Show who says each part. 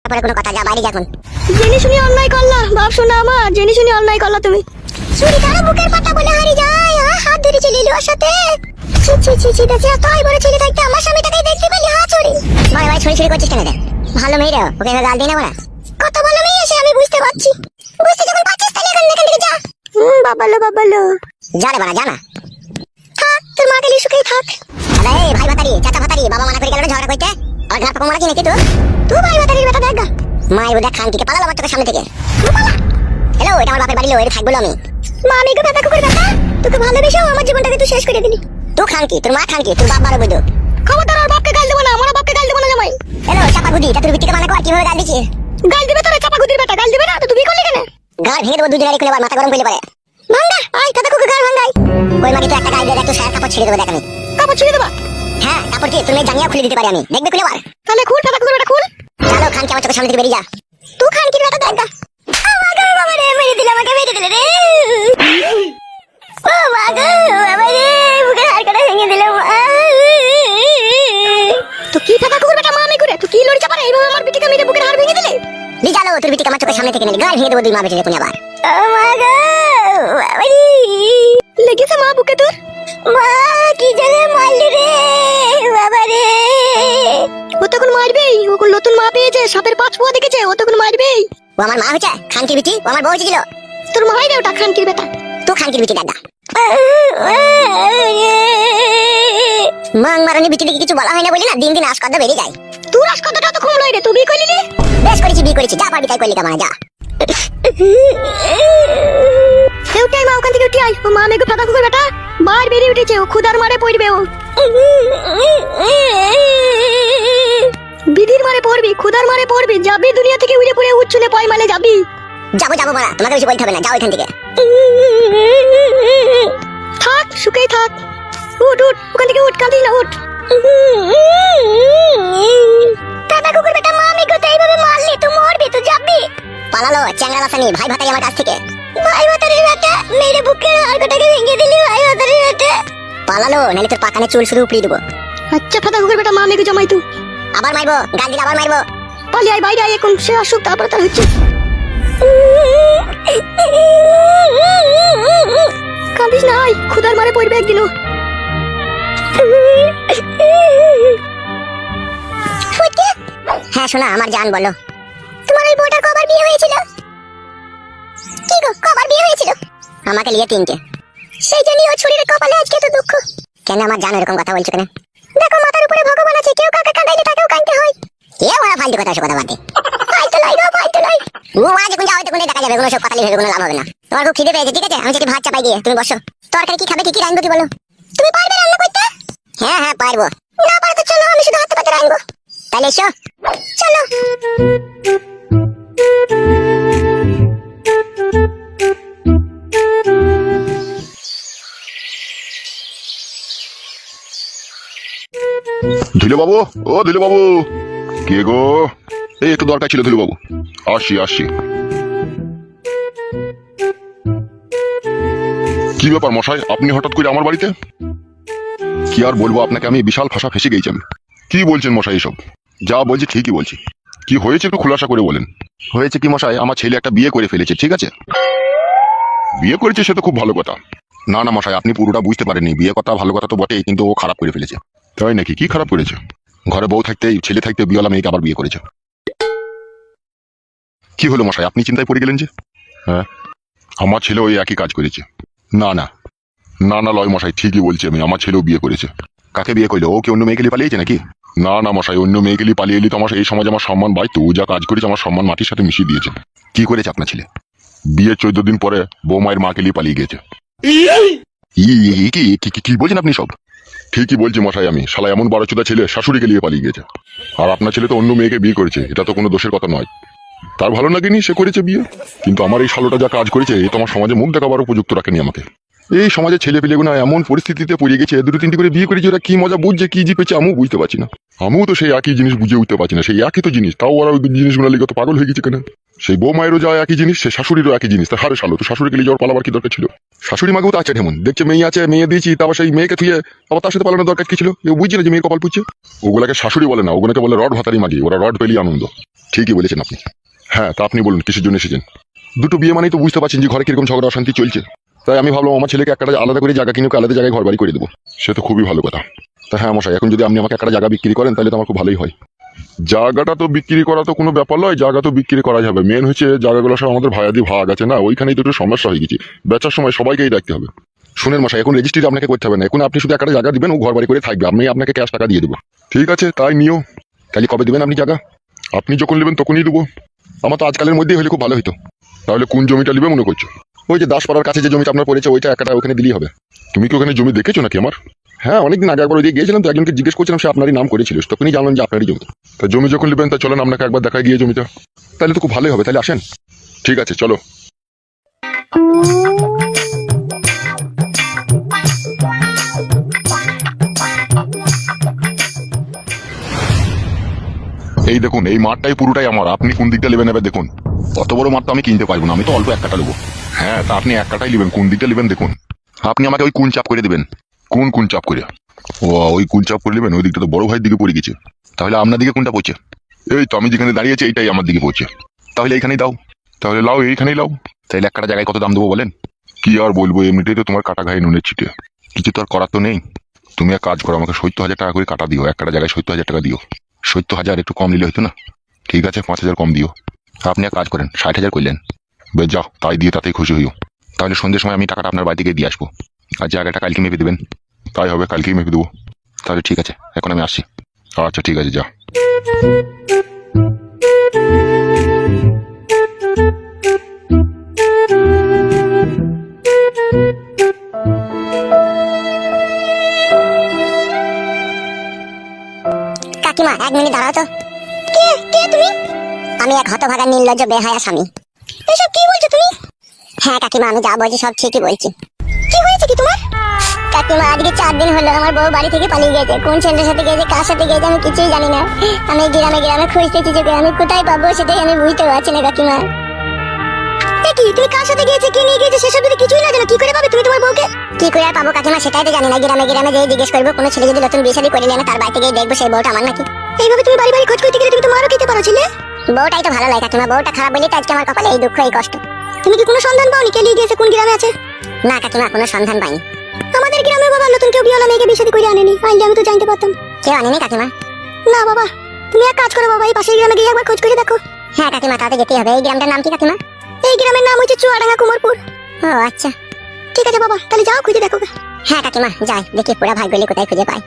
Speaker 1: পরে কোনো কথা, যা বাইরে যা এখন।
Speaker 2: জেনে শুনে অন্যায় করলা বাপ শোনা আমার, জেনে শুনে অন্যায় করলা তুমি।
Speaker 1: চুরি কারো বুকের পাটা বলে হারি যায়, হাত ধরে চলে এলো ওর সাথে। ছি ছি ছি ছি, দেখছি তাই বড় ছেলে থাকতে আমার স্বামীটাকে দেখতে পেলি হা চুরি। ভাই ভাই ছড়ি ছড়ি করছিস কেন রে? ভালো মেয়ে রে, ওকে গাল দিই না বলা। কত ভালো মেয়ে এসে আমি বুঝতে পারছি। বুঝতে যখন পারছিস তাহলে এখান থেকে যা।
Speaker 2: বাবালো বাবালো।
Speaker 1: যা রে বাড়া, যা না। থাক, তোর মা গেলি সুখেই থাক। আরে ভাই ভাতারি, চাচা ভাতারি, বাবা মানা করে গেল রে ঝগড়া করতে। আর ঘাট পাকা মারা কি নাকি তুই? তুই ভাই ভাতারির বেটা দেখ গা। মাই ওটা খানকিকে পালালো আমার চোখের সামনে থেকে। হ্যালো, এটা আমার বাপের বাড়ি, লো, এটা থাকবো আমি। মা আমি বেটা কুকুর বেটা, তোকে ভালোবেসে আমার জীবনটাকে তুই শেষ করে দিলি। তুই খানকি, তোর মা খানকি, তোর বাপ বারো বৈধ।
Speaker 2: খবরদার আর বাপকে গাল দেবো না, আমার বাপকে গাল দেবো না জামাই।
Speaker 1: হ্যালো চাপা গুদি, তা তোর বিটিকে মানা কর, কিভাবে গাল দিছিস?
Speaker 2: গাল দিবে তোরা চাপা গুদির বেটা, গাল দিবে না তো তুমি করলি কেন?
Speaker 1: গাল ভেঙে দেবো দুজনের খুলে, মাথা গরম করলে পারে। ভাঙ্গা আই দাদা কুকুর গাল ভাঙ্গাই। ওই মাকে তো একটা গাল দিয়ে দেখ, তো সারা কাপড় ছিঁড়ে দেবো দেখ আমি।
Speaker 2: কাপড় ছিঁড়ে দেবা?
Speaker 1: হ্যাঁ, কাপড় কি তুমি জানিয়া খুলে দিতে পারি আমি, দেখবে খুলে বার।
Speaker 2: তাহলে খুল চাপা কুকুর বেটা খুল।
Speaker 1: চলো খানকি আমার চোখের সামনে থেকে বেরিয়ে যা। তুই খানকির বেটা দেখ গা। আমাকে বাবা রে মেরে দিলে, আমাকে মেরে দিলে রে। ও মা গো বাবা রে, বুকের হাড় কাটা ভেঙে দিলে।
Speaker 2: তো কি চাপা কুকুর বেটা মা আমি করে, তুই কি লড়ি চাপা রে, এইভাবে আমার বিটিকে মেরে বুকের হাড় ভেঙে দিলে?
Speaker 1: লি জানো তোর বিটিকে আমার চোখের সামনে থেকে নিলে, গাল ভেঙে দেবো দুই মা বেটে কোন আবার। ও মা গো বাবা রে,
Speaker 2: লেগেছে মা বুকে তোর?
Speaker 1: মা কি জানে মারলি রে বাবা রে।
Speaker 2: ও তখন মারবেই, ও নতুন মা পেয়েছে, সাপের পাঁচ পোয়া দেখেছে, ও তখন মারবেই।
Speaker 1: ও আমার মা হচ্ছে খানকির বিটি, ও আমার বউ ছিল।
Speaker 2: তোর মাই রে ওটা খানকির বেটা।
Speaker 1: তুই খানকির বিটি দাদা। মাং মারানি বিটি দিকে কিছু বলা হয় না বলি না, দিন দিন আশকদ্দা বেড়ে যায়।
Speaker 2: তোর আশকদ্দাটা তো কম লই রে, তুই বিয়ে করলি রে?
Speaker 1: বেশ করেছি, বিয়ে করেছি, যা পারবি তাই করলি কামানা যা।
Speaker 2: উঠে মা ওখান থেকে উঠে আই, ও মা মেঘু পাতা কুকুর বেটা বার বেরিয়ে উঠেছে, ও খুদার মারে পড়বে। ও বিধির মারে পড়বি, খুদার মারে পড়বি, যাবি দুনিয়া থেকে উড়ে পড়ে উচ্চলে পয় মালে যাবি।
Speaker 1: যাবো যাবো মারা, তোমাকে বেশি বলতে হবে না, যাও এখান থেকে।
Speaker 2: থাক সুখেই থাক, উঠ উঠ ওখান থেকে উঠ, কাঁদিস না উঠ।
Speaker 1: দাদা কুকুর বেটা, মা আমি কোথায় এইভাবে মারলি, তুই মরবি, তুই যাবি। পালালো চ্যাংড়া রাসানি ভাই ভাতাই আমার কাছ থেকে। ভাই ভাতারির বেটা মেরে বুকের হাড়টাকে ভেঙে দিলি, ভাই ভাতারির বেটা। পালালো, নাহলে তোর পাকানে চুল শুধু উপড়িয়ে দেবো।
Speaker 2: আচ্ছা ফাতা কুকুর বেটা মা মেঘু জমাই তুই।
Speaker 1: আবার মারবো, গাল দিলে আবার মারবো।
Speaker 2: পালি আয় বাইরে আয়, এখন সে আসুক তারপরে তার হচ্ছে। কাঁদিস না, আয় খুদার মারে পড়বে একদিনও।
Speaker 1: হ্যাঁ শোনা আমার জান, বলো তোমার ওই বউটার কবার বিয়ে হয়েছিল? কি গো কবার বিয়ে হয়েছিল? আমাকে নিয়ে 3টে। সেই জন্যই ও ছুরির কপালে আজকে তো দুঃখ। কেন আমার জান এরকম কথা বলছো কেন? দেখো মাথার উপরে ভগবান আছে, কেউ কাকে কাঁদাইলে তাকেও কাঁদতে হয়। কে ওরা ফালতু কথা, কথা বাদে। ফালতু লাই গো ফালতু লাই। ও মা যখন যাও তখন দেখা যাবে, কোনো সব কথা লিখে কোনো লাভ হবে না। তোমার খুব খিদে পেয়েছে, ঠিক আছে আমি সেটি ভাত চাপাই দিয়ে তুমি বসো। তরকারি কি খাবে, কি কি রাখবো কি বলো? তুমি পারবে রান্না করতে? হ্যাঁ হ্যাঁ পারবো। না পারো তো চলো, আমি শুধু হাতে পাতে রাখবো। তাহলে এসো চলো।
Speaker 3: ধুলো বাবু, ও ধুলো বাবু, কে গো? এই একটু দরকার ছিল ধুলো বাবু, আসছি আসছি। কি ব্যাপার মশাই, আপনি হঠাৎ করে আমার বাড়িতে? কি আর বলবো আপনাকে, আমি বিশাল ফাঁসা ফেসে গেছি আমি। কি বলছেন মশাই এসব? যা বলছি ঠিকই বলছি। কি হয়েছে একটু খোলাসা করে বলেন। হয়েছে কি মশাই, আমার ছেলে একটা বিয়ে করে ফেলেছে, ঠিক আছে? বিয়ে করেছে সে তো খুব ভালো কথা। না না মশাই, আপনি পুরোটা বুঝতে পারেননি। বিয়ে কথা ভালো কথা তো বটেই, কিন্তু ও খারাপ করে ফেলেছে। তাই নাকি? কি খারাপ করেছে? ঘরে বউ থাকতেই, ছেলে থাকতে বিয়েওয়ালা মেয়েকে আবার বিয়ে করেছে। কি হলো মশাই, আপনি চিন্তায় পড়ে গেলেন যে? হ্যাঁ, আমার ছেলে ওই একই কাজ করেছে। না না না না লয় মশাই, ঠিকই বলছি আমি, আমার ছেলেও বিয়ে করেছে। কাকে বিয়ে করলো? ও কি অন্য মেয়েকে নিয়ে পালিয়েছে নাকি? না না মশাই, অন্য মেয়েকে নিয়ে পালিয়ে এলি তো আমার এই সমাজে আমার সম্মান ভাই, তো যা কাজ করেছে আমার সম্মান মাটির সাথে মিশিয়ে দিয়েছে। কি করেছে আপনার ছেলে? বিয়ের 14 দিন পরে বৌমায়ের মাকে নিয়ে পালিয়ে গেছে। কি বলছেন আপনি সব? ঠিকই বলছি মশাই আমি, শালা এমন 12চোদা ছেলে শাশুড়িকে নিয়ে পালিয়ে গেছে। আর আপনার ছেলে তো অন্য মেয়েকে বিয়ে করেছে, এটা তো কোনো দোষের কথা নয়। তার ভালো লাগেনি, সে করেছে বিয়ে। কিন্তু আমার এই শালোটা যা কাজ করেছে, এ তো আমার সমাজে মুখ দেখাবার উপযুক্ত রাখেনি আমাকে। এই সমাজে ছেলে পেলেগুনা এমন পরিস্থিতিতে পড়ে গেছে, 2-3টি করে বিয়ে করেছে, ওরা কি মজা বুঝছে, কি জিপেছে আমিও বুঝতে পারছি না। আমিও তো সেই একই জিনিস বুঝে উঠতে পারছি না, সেই একই তো জিনিস, তাও ওরা ওই জিনিসগুলো লিখে তো পাগল হয়ে গেছে কেন? সেই বউ মায়েরও যা একই জিনিস, সে শাশুড়িরও একই জিনিস। তা হারে শালো, তো শাশুড়িকে নিয়ে যাওয়ার পালাবার কি দরকার ছিল? শাশুড়ি মাকেও তো আছে ঢেমন, দেখছে মেয়ে আছে, মেয়ে দিয়েছি, তারপর সেই মেয়েকে থুয়ে আবার তার সাথে পালানোর দরকার কি ছিল? কেউ বুঝছে না যে মেয়ের কপাল পুচ্ছে। ওগুলাকে শাশুড়ি বলে না, ওগুলোকে বলে রড ভাতারি মাগি। ওরা রড পেলি আনন্দ। ঠিকই বলেছেন আপনি। হ্যাঁ, তা আপনি বলুন কিসের জন্য এসেছেন? দুটো বিয়ে মানেই তো বুঝতে পারছেন যে ঘরে কিরকম ঝগড়া অশান্তি চলছে। তাই আমি ভাবলাম আমার ছেলেকে একটা আলাদা করে জায়গা কিনে আলাদা জায়গায় ঘর বাড়ি করে দেবো। সে তো খুবই ভালো কথা। তা হ্যাঁ মশাই, এখন যদি আপনি আমাকে একটা জায়গা বিক্রি করেন তাহলে তো আমার খুব ভালোই হয়। জায়গাটা তো বিক্রি করা তো কোনো ব্যাপার নয়, জায়গা তো বিক্রি করা যাবে। মেন হচ্ছে জায়গাগুলো সব আমাদের ভাইয়াদি ভাগ আছে না, ওইখানেই তো একটু সমস্যা হয়ে গেছে। বেচার সময় সবাইকেই রাখতে হবে। শুনেন মশাই, এখন রেজিস্ট্রি আপনাকে করতে হবে না। এখন আপনি শুধু একটা জায়গা দিবেন, ও ঘর বাড়ি করে থাকবে, আমি আপনাকে ক্যাশ টাকা দিয়ে দেবো। ঠিক আছে, তাই নিও। তাহলে কবে দেবেন আপনি জায়গা? আপনি যখন নেবেন তখনই দেবো। আমার তো আজকালের মধ্যেই হলে খুব ভালো হতো। তাহলে কোন জমিটা নেবে মনে করছো? ওই যে দাসপাড়ার কাছে যে জমিটা আপনার পড়েছে, ওইটা একটা ওখানে দিলেই হবে। তুমি কি ওখানে জমি দেখেছো নাকি আমার? হ্যাঁ, অনেকদিন আগে একবার ওইদিকে গিয়েছিলাম, তো একজনকে জিজ্ঞেস করছিলাম, সে আপনারই নাম করেছিল, তখনই জানলাম যে আপনারই জমি। তা জমি যখন নেবেন তা চলেন আপনাকে একবার দেখাই গিয়ে জমিটা। তাহলে তো খুব ভালোই হবে, তাহলে আসেন। ঠিক আছে, চলো। এই দেখুন, এই মাঠটাই পুরোটাই আমার। আপনি কোন দিকটা নেবেন এবার দেখুন। অত বড় মাঠ তো আমি কিনতে পারবো না, আমি তো অল্প এক কাটা নেবো। হ্যাঁ, তা আপনি এক কাটাই নেবেন, কোন দিকটা নেবেন দেখুন। আপনি আমাকে ওই কোন চাপ করে দেবেন। কোন চাপ করে? ও, ওই কোন চাপ করে নেবেন। ওই দিকটা তো বড় ভাইয়ের দিকে পড়ে গেছে। তাহলে আপনার দিকে কোনটা পড়ছে? এই তো আমি যেখানে দাঁড়িয়েছি এইটাই আমার দিকে পড়ছে। তাহলে এইখানেই দাও। তাহলে লাও, এইখানেই লাও। তাহলে এক কাটা জায়গায় কত দাম দেবো বলেন? কি আর বলবো, এমনিতেই তো তোমার কাটা ঘায়ে নুনের ছিটে। কিছু তো আর করার তো নেই। তুমি এক কাজ করো, আমাকে 70,000 টাকা করে কাটা দিও। এক কাটা জায়গায় 70,000 টাকা দিও। 70,000 একটু কম নিলে হতো না? ঠিক আছে, 5,000 কম দিও। আপনি এক কাজ করেন, 60,000 করলেন। বেশ, যাও, তাই দিয়ে তাতেই খুশি হইও। তাহলে সন্ধ্যের সময় আমি টাকাটা আপনার বাড়ি থেকে দিয়ে আসবো। আর জায়গাটা কালকে মেপে দেবেন। তাই হবে, কালকেই মেপে দেবো। তাহলে ঠিক আছে, এখন আমি আসছি। আচ্ছা ঠিক আছে, যা।
Speaker 1: কাকিমা, 1 মিনিট দাঁড়াও তো। কে কে তুমি? আমি এক হতভাগা নির্লজ্জ বেহায়া স্বামী। এসব কি বলছো তুমি? হ্যাঁ কাকিমা, আমি যা বলছি সব ঠিকই বলছি। কি হয়েছে কি তোমার? কাকিমা, আজকে 4 দিন হলো আমার বউ বাড়ি থেকে পালিয়ে গেছে। কোন ছেলের সাথে গেছে, কার সাথে গেছে, আমি কিছুই জানি না। আমি গ্রামে খুঁজতেছি, যে আমি কোথায় পাবো সেটাই আমি বুঝতে পারছি না কাকিমা। কি তুমি কার সাথে গিয়েছে, কি নিয়ে গিয়েছে, সেসব যদি কিছুই না জানো, কি করে পাবে তুমি তোমার বউকে? কি করে আর পাবো কাকিমা, সেটাই তো জানি না। গ্রামে যেই জিজ্ঞেস করবো, কোনো ছেলে যদি নতুন বিয়ে শাদী করে নিয়ে তার বাড়িতে গিয়ে দেখবো সেই বউটা আমার নাকি। এইভাবে তুমি বাড়ি বাড়ি খোঁজ করতে গেলে তুমি তো মারও খেতে পারো ছিলে। বউটাই তো ভালো লাগে কাকিমা, বউটা খারাপ বলেই তো আজকে আমার কপালে এই দুঃখ, এই কষ্ট। তুমি কি কোনো সন্ধান পাওনি কে নিয়ে গিয়েছে, কোন গ্রামে আছে? না কাকিমা, কোনো সন্ধান পাইনি। আমাদের গ্রামে বাবা নতুন কেউ বিয়ে হলো, মেয়েকে বিয়ে শাদী করে আনেনি। আনলে আমি তো জানতে পারতাম। কেউ আনেনি কাকিমা? না বাবা। তুমি এক কাজ করো বাবা, এই পাশের গ্রামে গিয়ে একবার খোঁজ করে দেখো। হ্যাঁ কাকিমা, তাতে যেতেই হবে। এই গ্রামটার নাম কি কাকিমা? এই গ্রামের নাম হচ্ছে চুয়াডাঙ্গা কুমারপুর। ও আচ্ছা, ঠিক আছে বাবা, তাহলে যাও খুঁজে দেখো। হ্যাঁ কাকিমা, যাই দেখি পুরা ভাগ্যলি কোথায় খুঁজে পাই।